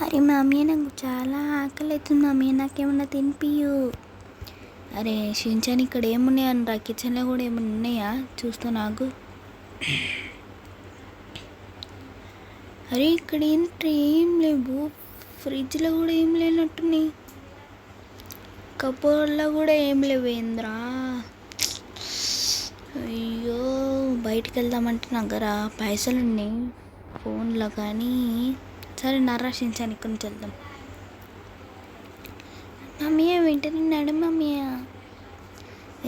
అరే మమ్మీ నాకు చాలా ఆకలి అవుతుంది మమ్మీ, నాకేమన్నా తినిపియు. అరే షించాన్ ఇక్కడ ఏమున్నాయని రా, కిచెన్లో కూడా ఏమన్నా ఉన్నాయా చూస్తా నాకు. అరే ఇక్కడ ఏంటి ఏం లేవు, ఫ్రిడ్జ్లో కూడా ఏం లేనట్టున్నాయి, కబోర్డ్లో కూడా ఏం లేవు ఏంద్రా. అయ్యో బయటికి వెళ్దామంటే నా దగ్గర పైసలు ఉన్నాయి ఫోన్లో, కానీ సరే నర్రా షించాన్ ఇక్కడ నుంచి వెళ్దాం. మమ్మీ వింటున్నాడు మమ్మీ.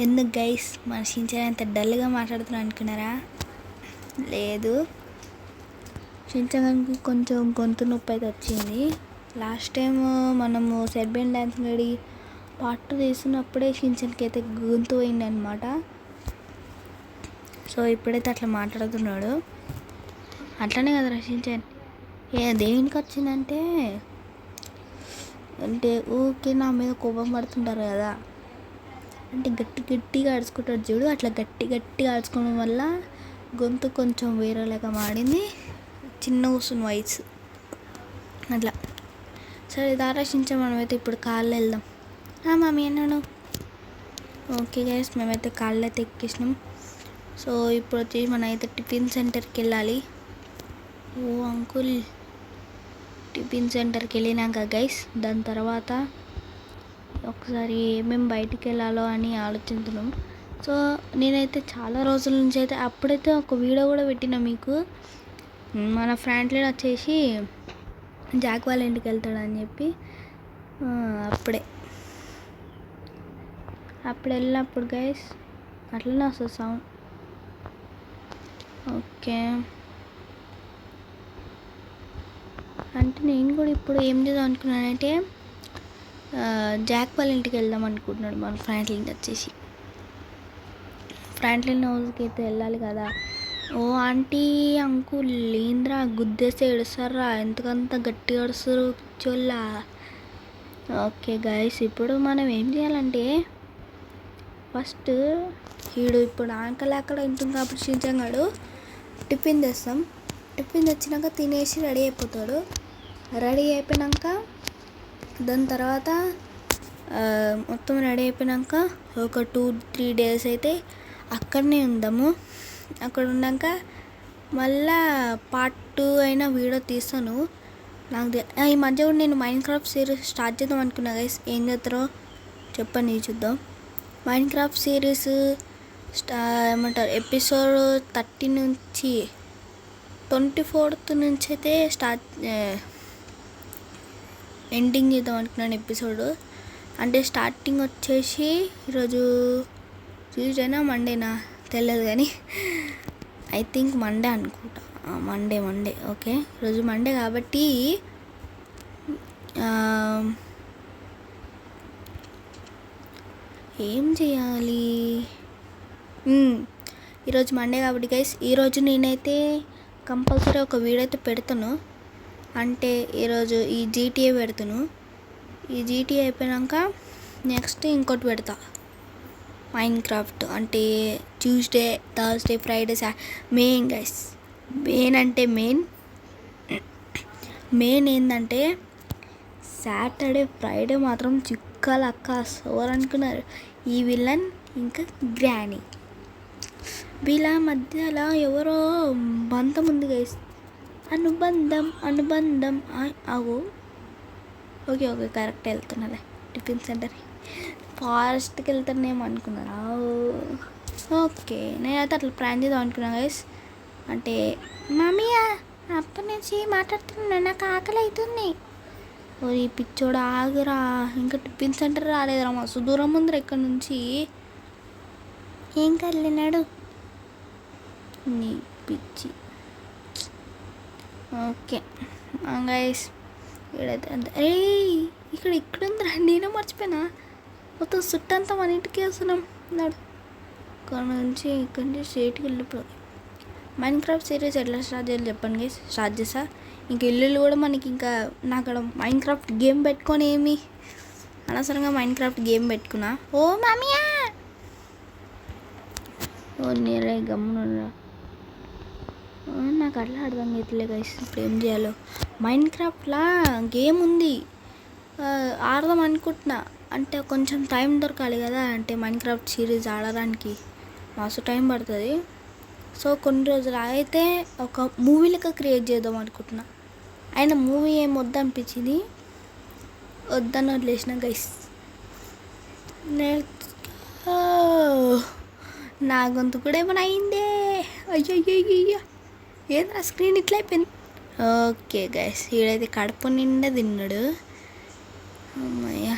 ఎందుకు గైస్ మన షించాన్ అంత డల్గా మాట్లాడుతున్నా అనుకున్నారా? లేదు, షించాన్కి కొంచెం గొంతు నొప్పి అయితే వచ్చింది. లాస్ట్ టైం మనము సెర్బియన్ డ్యాన్స్ గడి పార్ట్ తీసినప్పుడే షించాన్కి అయితే గొంతు పోయింది అనమాట. సో ఇప్పుడైతే అట్లా మాట్లాడుతున్నాడు. అట్లనే కదా రక్షించాను. దేనికి వచ్చిందంటే ఊరికే నా మీద కోపం పడుతుంటారు కదా, అంటే గట్టిగా అడుచుకుంటాడు చూడు, అట్లా గట్టిగా అడుచుకోవడం వల్ల గొంతు కొంచెం వేరేలాగా మాడింది, చిన్న కూర్చుని వయసు అట్లా. సరే దారక్షించా, మనమైతే ఇప్పుడు కాళ్ళు వెళ్దాం. మమ్మీ అన్నాను. ఓకే గైస్, మేమైతే కాళ్ళు అయితే ఎక్కేసినాం. సో ఇప్పుడు వచ్చేసి మనం అయితే టిఫిన్ సెంటర్కి వెళ్ళాలి. ఓ అంకుల్, టిఫిన్ సెంటర్కి వెళ్ళినాక గైస్ దాని తర్వాత ఒకసారి ఏమేమి బయటికి వెళ్ళాలో అని ఆలోచిస్తున్నాం. సో నేనైతే చాలా రోజుల నుంచి అయితే అప్పుడైతే ఒక వీడియో కూడా పెట్టిన మీకు, మన ఫ్రాంక్లిన్ వచ్చేసి జాక్ వాళ్ళ ఇంటికి వెళ్తాడని చెప్పి. అప్పుడు వెళ్ళినప్పుడు గైస్ అట్లనే వస్తుంది సౌండ్. ఓకే, అంటే నేను కూడా ఇప్పుడు ఏం చేద్దాం అనుకున్నానంటే జాక్ వాళ్ళ ఇంటికి వెళ్దాం అనుకుంటున్నాడు మన ఫ్రాంక్లిన్ వచ్చేసి. ఫ్రాంక్లిన్ హౌస్కి అయితే వెళ్ళాలి కదా. ఓ ఆంటీ అంకుల్ ఏంద్రా గుద్దేస్తే ఏడుస్తారా, ఎంతకంత గట్టిగా ఏడుస్తారు చోళ్ళ. ఓకే గైస్, ఇప్పుడు మనం ఏం చేయాలంటే ఫస్ట్ ఇప్పుడు ఆకలి అక్కడ ఉంటుంది కాబట్టి షించాన్గాడు టిఫిన్ తెస్తాం. టిఫిన్ తెచ్చినాక తినేసి రెడీ అయిపోతాడు. రెడీ అయిపోయాక దాని తర్వాత మొత్తం రెడీ అయిపోయాక ఒక 2-3 డేస్ అయితే అక్కడనే ఉందాము. అక్కడ ఉన్నాక మళ్ళా పార్ట్ 2 అయినా వీడియో తీస్తాను. ఈ మధ్య కూడా నేను మైన్క్రాఫ్ట్ సిరీస్ స్టార్ట్ చేద్దాం అనుకున్నా గైస్, ఏం చేస్తారో చెప్పండి చూద్దాం. మైన్క్రాఫ్ట్ సిరీస్ ఏమంటారు ఎపిసోడ్ 30 నుంచి 24th నుంచి అయితే ఎండింగ్ చేద్దాం అనుకున్నాను ఎపిసోడ్. అంటే స్టార్టింగ్ వచ్చేసి ఈరోజు ట్యూస్డేనా మండేనా తెలియదు, కానీ ఐ థింక్ మండే అనుకుంటా. మండే ఓకే, ఈరోజు మండే కాబట్టి ఏం చేయాలి, ఈరోజు మండే కాబట్టి గైస్ ఈరోజు నేనైతే కంపల్సరీ ఒక వీడియో అయితే పెడతాను. అంటే ఈరోజు ఈ GTA పెడతాను. ఈ GTA అయిపోయాక నెక్స్ట్ ఇంకోటి పెడతా మైన్క్రాఫ్ట్. అంటే Tuesday, Thursday, Friday, main guys, main అంటే మెయిన్ ఏంటంటే సాటర్డే ఫ్రైడే మాత్రం చిక్కలు అక్క సోర్ అనుకున్నారు. ఈ విలన్ ఇంకా గ్రానీ వీళ్ళ మధ్యలో ఎవరో బంధం ఉంది గైస్, అనుబంధం అవు. ఓకే కరెక్ట్ వెళ్తున్నాలే టిఫిన్ సెంటర్. ఫారెస్ట్కి వెళ్తానేమో అనుకున్నారా? ఓకే, నేనైతే అట్లా ప్లాన్ చేద్దాం అనుకున్నాను గైస్. అంటే మమ్మీ అప్పటి నుంచి మాట్లాడుతున్నా, నాకు ఆకలి అవుతుంది. ఈ పిచ్చోడు ఆగురా, ఇంకా టిఫిన్ సెంటర్ రాలేదురా, మస్తు దూరం ఉందిరా ఇక్కడ నుంచి. ఏం కళ్ళినాడు నీ పిచ్చి. ఓకే గైస్, ఇక్కడైతే అరే ఇక్కడ ఉందిరా, నేను మర్చిపోయినా. మొత్తం చుట్టంతా మన ఇంటికి వస్తున్నాం. ఇక్కడ నుంచి స్ట్రైట్కి వెళ్ళిపోయి మైన్క్రాఫ్ట్ సిరీస్ ఎట్లా స్టార్ట్ చేయాలి చెప్పండి గైస్. స్టార్ట్ చేస్తా. ఇంక ఇల్లు కూడా మనకి ఇంకా నాకు అక్కడ మైన్క్రాఫ్ట్ గేమ్ పెట్టుకొని ఏమి అనవసరంగా మైన్క్రాఫ్ట్ గేమ్ పెట్టుకున్నా. ఓ మామియా, ఓ నేరే గమ్మునురా. నాకు అట్లా అర్థం అవుతలే గైస్ ఇప్పుడు ఏం చేయాలో. మైండ్ క్రాఫ్ట్లా గేమ్ ఉంది, ఆడదాం అనుకుంటున్నా. అంటే కొంచెం టైం దొరకాలి కదా, అంటే మైండ్ క్రాఫ్ట్ సిరీస్ ఆడడానికి మస్తు టైం పడుతుంది. సో కొన్ని రోజులు అయితే ఒక మూవీ లెక్క క్రియేట్ చేద్దాం అనుకుంటున్నా. అయినా మూవీ ఏం వద్దనిపించింది, వద్దని వదిలేసిన గైస్. నా గొంతు కూడా ఏమైనా అయిందే, అయ్యో ఏదో స్క్రీన్ ఇట్లా అయిపోయింది. ఓకే గైస్, ఈడైతే కడుపు నిండా తిన్నాడు. అమ్మయ్య,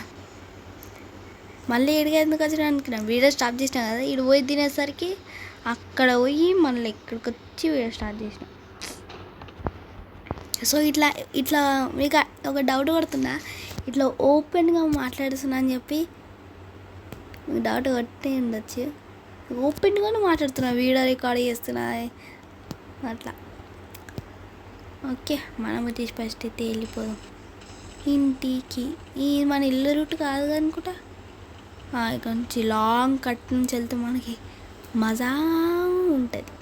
మళ్ళీ ఈడికి ఎందుకు వచ్చినా అనుకున్నా. వీడియో స్టార్ట్ చేసినా కదా, ఈడు పోయి తినేసరికి అక్కడ పోయి మళ్ళీ ఇక్కడికి వచ్చి వీడియో స్టార్ట్ చేసిన. సో ఇట్లా ఇట్లా మీకు ఒక డౌట్ పడుతుందా, ఇట్లా ఓపెన్గా మాట్లాడుతున్నా అని చెప్పి మీకు డౌట్ కొట్టే ఉండొచ్చు. ఓపెన్గానే మాట్లాడుతున్నా, వీడియో రికార్డ్ చేస్తున్నా అట్లా. ఓకే, మనం వచ్చేసి ఫస్ట్ అయితే వెళ్ళిపోదాం ఇంటికి. ఈ మన ఇల్లు రూట్ కాదు అనుకుంటా. ఇక నుంచి లాంగ్ కట్ నుంచి వెళ్తే మనకి మజా ఉంటుంది.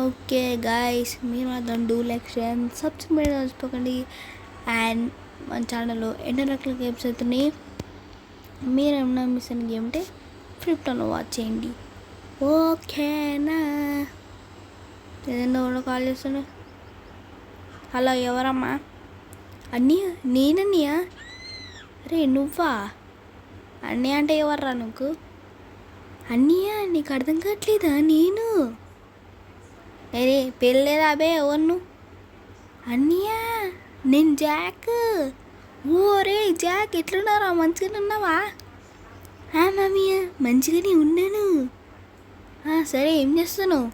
ఓకే గైస్, మీరు మాత్రం డూ లైక్ షేర్ సబ్స్క్రైబ్ మర్చిపోకండి. అండ్ మన ఛానల్లో ఎన్నో రకాల గేమ్స్ అవుతున్నాయి. మీరు ఏమన్నా మిస్ అయిన గేమ్ అంటే ఫ్లిప్టాన్లో వాచ్ చేయండి. ఓకేనా? ఏదైనా ఎవరో కాల్ చేస్తున్నా. హలో, ఎవరమ్మా? అన్నయ్య, నేనన్నయ్య. అరే నువ్వా? అన్నయ్య అంటే ఎవర్రా నువ్వు? అన్నయ్య నీకు అర్థం కావట్లేదా? నేను అరే పెళ్ళేదా అబే, ఎవరు? అన్నయ్య నేను జాక్. ఓరే జాక్, ఎట్లున్నారా? మంచిగానే ఉన్నావా? మామయ్య మంచిగానే ఉన్నాను. సరే, ఏం చేస్తున్నావు?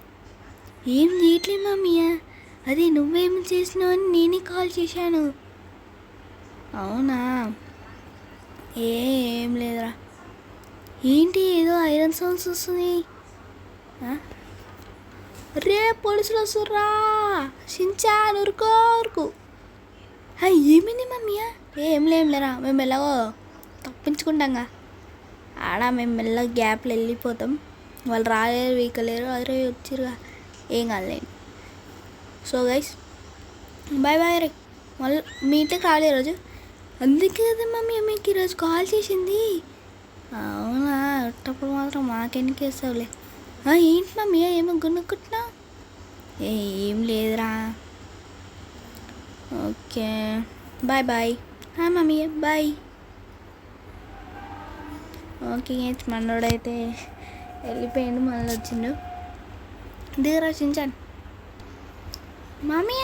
ఏం చేయట్లేదు మామయ్య. అదే నువ్వేం చేసినావు అని నేనే కాల్ చేశాను. అవునా? ఏం లేదురా. ఏంటి ఏదో ఐరన్ సౌండ్స్ వస్తుంది? రే పోలీసులు వస్తుర్రా, షించాన్ ఉరుకు. ఏమైంది మమ్మీయా? ఏం లేరా, మేము ఎలాగో తప్పించుకుంటాంగా. మేము మెల్లగా గ్యాప్లో వెళ్ళిపోతాం. వాళ్ళు రాలేరు, వీకలేరు. అరే వచ్చిరుగా, ఏం కాదులేండి. సో గైస్, బాయ్ రే. మళ్ళీ మీ ఇంటికి రాలే రోజు, అందుకే కదా మమ్మీ మీకు ఈరోజు కాల్ చేసింది. అవునా? అట్టప్పుడు మాత్రం మాకెన్నికి వేస్తావులే. ఏంటి మమ్మీ ఏమో గునుక్కుంటున్నావు? ఏం లేదురా. Okay bye. Mummy bye. Okay, మనోడైతే వెళ్ళిపోయాడు, మళ్ళీ వచ్చిండు. దిగరా షించాన్. మమ్మీ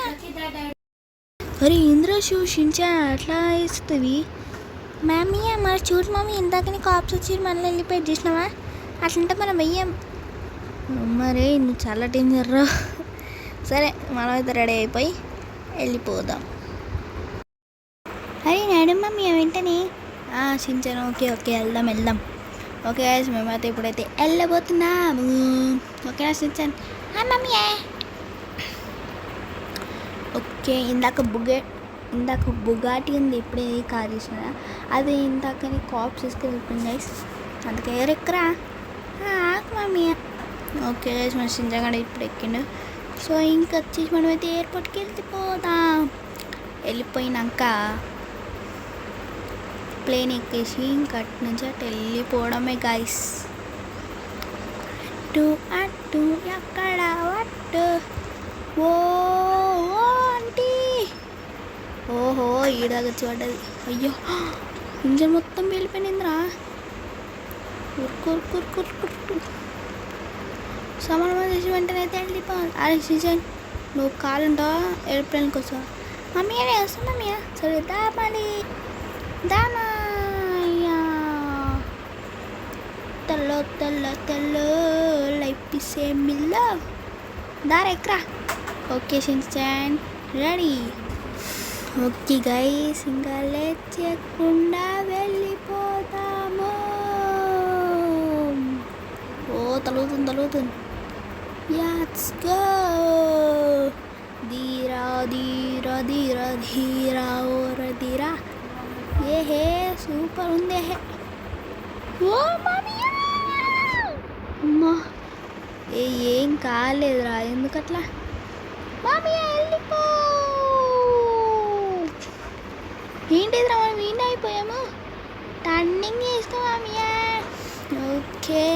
అరే ఇంద్రాషు, షించాన్ అట్లా వేస్తుంది. మమ్మీ మరి చూడు మమ్మీ, ఇందాకని కాప్స్ వచ్చి మళ్ళీ వెళ్ళిపోయి చేసినావా? అట్లంటే మనం వెయ్యం. మరి నువ్వు చాలా డేంజర్ రా. సరే, మనం అయితే రెడీ అయిపోయి వెళ్ళిపోదాం. అరే నాడు మమ్మీ వెంటనే. షించాన్ ఓకే వెళ్దాం. ఓకే గైస్, మేమైతే ఇప్పుడైతే వెళ్ళబోతున్నాము. ఓకేనా షించాన్? మమ్మీ. ఓకే, ఇందాక బుగాటి ఉంది, ఇప్పుడే కార్ చేసిన. అది ఇందాకని కాప్స్ తీసుకెళ్ళిపోయింది గైస్, అందుకే ఎక్కరా మమ్మీ. ఓకే గైస్, మన షించాన్ ఇప్పుడు ఎక్కిండు. సో ఇంకా వచ్చేసి మనమైతే ఎయిర్పోర్ట్కి వెళ్ళిపోయినాక ప్లేన్ ఎక్కేసి ఇంకటి నుంచి అటు వెళ్ళిపోవడమే గైస్. అటు ఎక్కడ అట్టు. ఓ ఆంటీ, ఓహో ఈడదాకా వచ్చి పడ్డది. అయ్యో, ఇంజన్ మొత్తం వెళ్ళిపోయిందిరా. ఉరుకు సమానం చేసి వెంటనే అయితే వెళ్ళిపోవాలి. అరే షించాన్, నువ్వు కాలుంటావా ఏరోప్లేన్కి వస్తావా? మమ్మీ అనే వస్తా మమ్మీ. సరే దామాలి తెల్లో లైఫ్ సేమిల్లో దారా ఎక్కరా. Okay Shinchan ready. Okay guys, ఇంకా లేట్ చేయకుండా వెళ్ళిపోతాము. తలుగుతుంది. Let's go. ధీరా ధీరా ఏహే సూపర్ ఉంది. ఓ అమ్మా, ఏం కాలేదురా, ఎందుకట్లా? మామయ్య వెళ్ళిపో. ఏంటిదిరా, మనం ఈయన అయిపోయాము. టర్నింగ్ చేసుకో మామయ్య. ఓకే,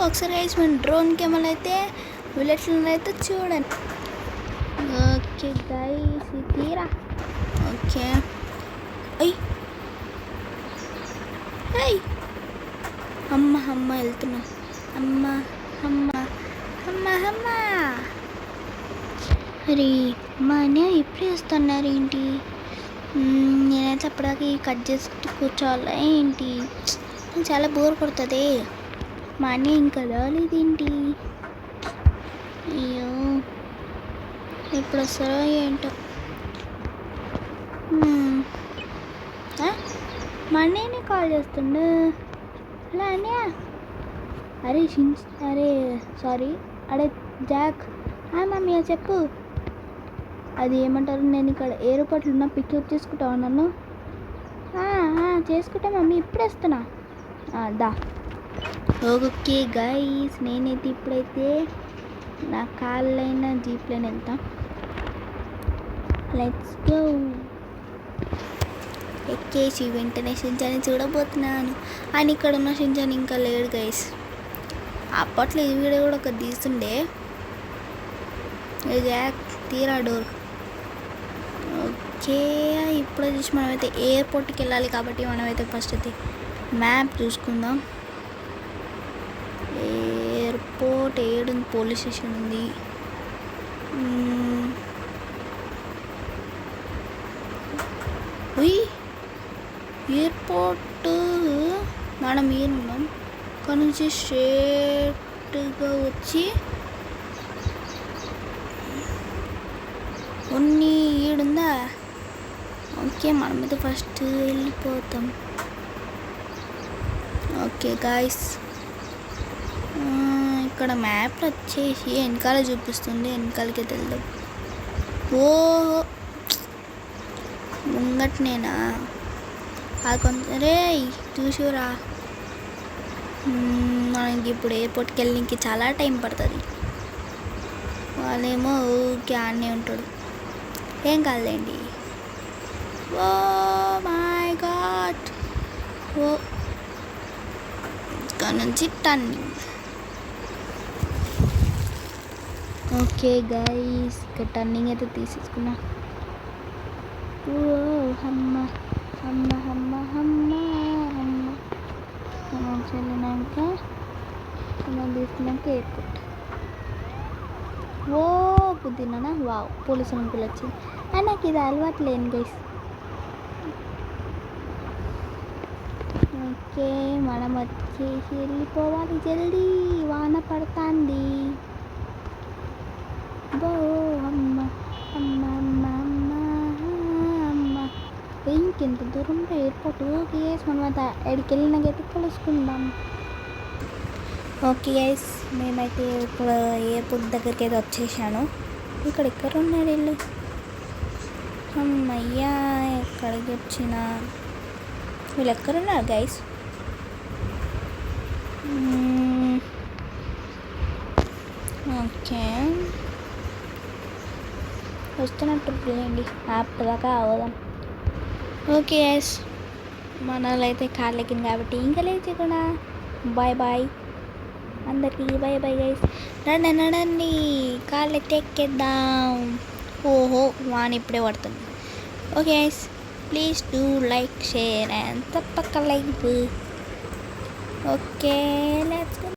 ఒకసారి వేసి మన డ్రోన్ కెమెరా అయితే బుల్లెట్లు అయితే చూడండి. ఓకే గైస్, తీరా. ఓకే, అయ్యి అయ్యి అమ్మ అమ్మ వెళ్తున్నా. అమ్మ అమ్మ అమ్మ అమ్మ. అరే మా అన్నయ్య ఇప్పుడే వస్తున్నారు ఏంటి? నేనైతే అప్పటిదాకా కట్ చేసి కూర్చోవాలా ఏంటి? చాలా బోర్ కొడుతుంది. మా అన్నయ్య ఇంకా రాలేదేంటి? అయ్యో, ఎప్పుడు వస్తారో ఏంటో. మా అన్నయ్యనే కాల్ చేస్తుండు. హలో అన్నయ్య. అరే సారీ, అడే జాక్. మమ్మీ చెప్పు. అది ఏమంటారు, నేను ఇక్కడ ఎయిర్పోర్ట్లో ఉన్న పికప్ చేసుకుంటావా నన్ను? చేసుకుంటా మమ్మీ, ఇప్పుడు వస్తున్నా. దా. ఓకే గైస్, నేనైతే ఇప్పుడైతే నా కార్లైనా జీప్లైనా వెళ్తా. Let's go. ఎక్కేసి వెంటనే షించాని చూడబోతున్నాను. ఆయన ఇక్కడ ఉన్న షించాని ఇంకా లేడు గైస్. అప్పట్లో ఈ వీడియో కూడా ఒక తీస్తుండే. తీరా డోర్. ఓకే, ఇప్పుడు చూసి మనమైతే ఎయిర్పోర్ట్కి వెళ్ళాలి కాబట్టి మనమైతే ఫస్ట్ అయితే మ్యాప్ చూసుకుందాం. ఎయిర్పోర్ట్ ఏడుంది? పోలీస్ స్టేషన్ ఉంది. ఎయిర్పోర్ట్ మనం ఏనున్నాం అక్కడ నుంచి స్ట్రేట్గా వచ్చి ఉన్ని ఈడుందా? ఓకే, మనం అయితే ఫస్ట్ వెళ్ళిపోతాం. ఓకే గాయస్, ఇక్కడ మ్యాప్లో వచ్చేసి వెనకాల చూపిస్తుంది, వెనకాలకి వెళ్దాం. ఓహో, ముంగట్నేనా? అది కొంచెం రే చూసురా. మనకి ఇప్పుడు ఎయిర్పోర్ట్కి వెళ్ళడానికి చాలా టైం పడుతుంది. వాళ్ళేమో ఊరికే ఆడనే ఉంటాడు. ఏం కాదులేండి. Oh my God. ఓ, ఇక్కడ నుంచి టర్నింగ్. ఓకే గైస్, ఇక్కడ టర్నింగ్ అయితే తీసేసుకున్నా. ఓ అమ్మ అమ్మ అమ్మ అమ్మ అమ్మ. మనం వెళ్ళినాక మనం తీసుకున్నాక ఎయిర్పోర్ట్. ఓ కుదిరినా? వావ్, పోలీసు అంకుల్ వచ్చింది. నాకు ఇది అలవాటు లేను గైస్. ఓకే, మనం వచ్చేసి వెళ్ళిపోవాలి జల్దీ, వాన పడుతుంది. బో అమ్మ అమ్మ అమ్మ అమ్మ అమ్మ. ఇంకెంత దూరంలో ఎయిర్పోర్ట్. ఓకే గైస్, మనం అయితే ఎక్కడికి వెళ్ళినాకైతే కలుసుకుందాం. ఓకే గైస్, మేమైతే ఇప్పుడు ఎయిర్పోర్ట్ దగ్గరికి అయితే వచ్చేసాను. ఇక్కడ ఎక్కడ ఉన్నాడు వీళ్ళు? అమ్మయ్యా, ఎక్కడికి వచ్చిన వీళ్ళు ఎక్కడున్నారు గైస్? ఓకే, వస్తున్నట్టు లేండి, అప్పటిదాకా అవుదాం. ఓకే గైస్, మన వాళ్ళు అయితే కార్లు ఎక్కింది కాబట్టి ఇంకా లేచి కూడా బాయ్ బాయ్ అందరికీ. Bye bye guys. నడండి, కార్లు అయితే ఎక్కేద్దాం. ఓహో, వాన్ ఇప్పుడే పడుతుంది. Okay guys, please do like, share and తప్పక లైక్. Okay, let's go.